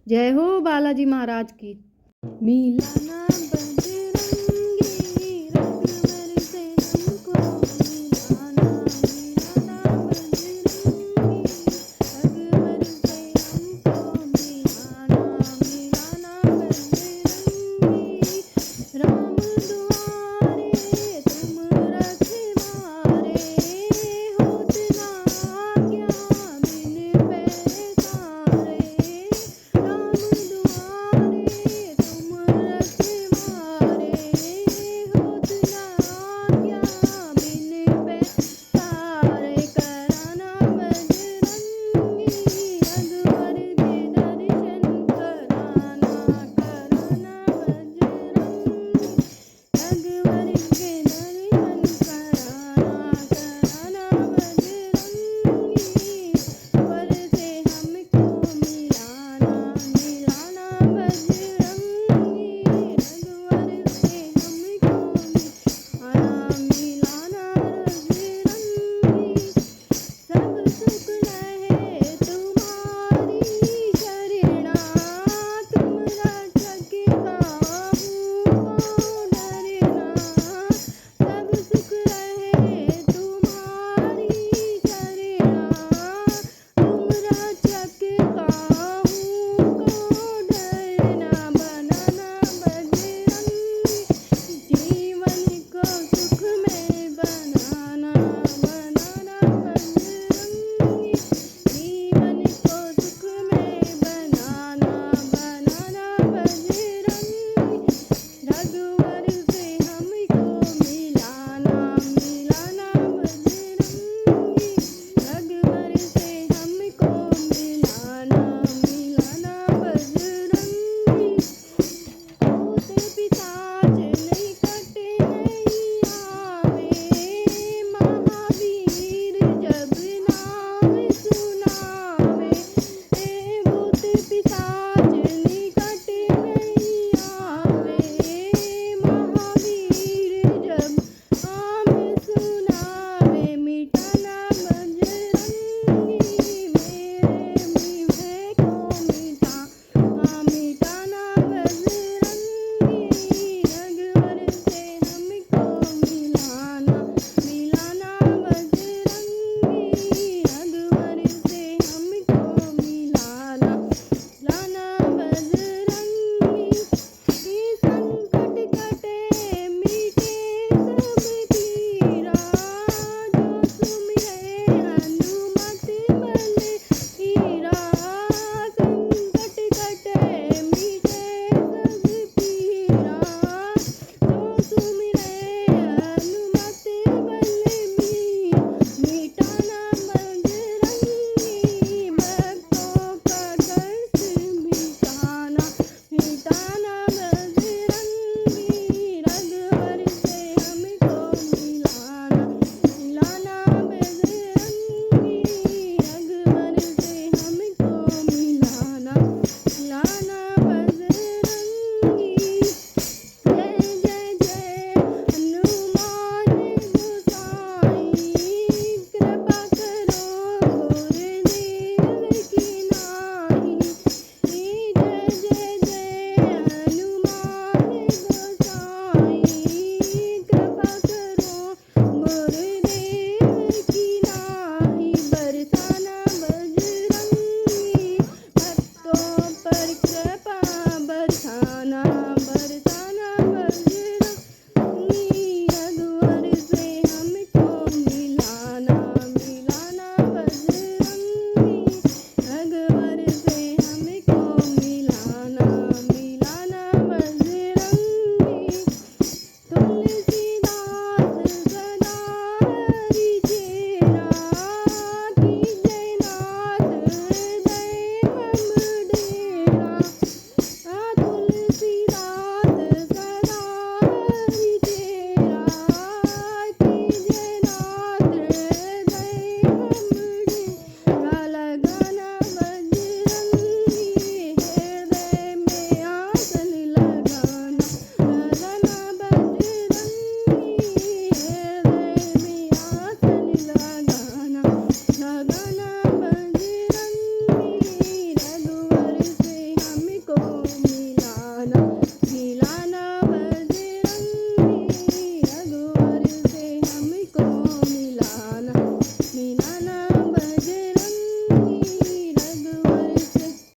जय हो बालाजी महाराज की। मिला ना बजरंगी रघुवर से हमको, मिला ना बजरंगी रघुवर से हमको, मिला ना बजरंगी। राम दुआरे तुम रखवारे, होत ना क्या बिन पैसारे। राम दुआरे तुम रखवारे, होत ना क्या बिन पैसारे। कराना बजरंगी रघुवर के दर्शन, कराना बजरंगी रघुवर के दर्शन, कराना बजरंगी। वर से हमको मिलाना बजरंगी, रघुवर से हमको मिलाना बजरंगी। सब सुख रहे तुम्हारी शरणा, तुम रक्षक काहू को डरना। सब सुख रहे तुम्हारी शरणा, तुम रक्षक काहू को डरना। बनाना बजरंगी जीवन को सुख में बनाना बजरंगी जीवन को सुख में बनाना बजरंगी। रघुवर से हमको मिलाना बजरंगी, रघुवर से हमको मिलाना बजरंगी। भूत पिशाच निकट नहीं आवे, महावीर जब नाम सुनावे। भूत पिशाच निकट नहीं आवे, महावीर जब नाम सुनावे। मिटाना बजरंगी मेरे भय को मिटाना बजरंगी, रघुवर से हमको मिलाना बजरंगी, रघुवर से हमको मिलाना बजरंगी। संकट कटे मिटे सब पीरा, जो सुमिरे हनुमत बलबीरा। संकट कटे मिटे सब पीरा, जो सुमिरे हनुमत बलबीरा। मिटाना बजरंगी भक्तों का कष्ट मिटाना बजरंगी, रघुवर से हमको मिलाना बजरंगी, रघुवर से हमको मिलाना बजरंगी। जय जय जय हनुमान गोसाई, कृपा करो गुरुदेव की नाई। जय जय जय हनुमान गोसाई, कृपा करो गुरुदेव की नाई। बरसाना बजरंगी भक्तों पर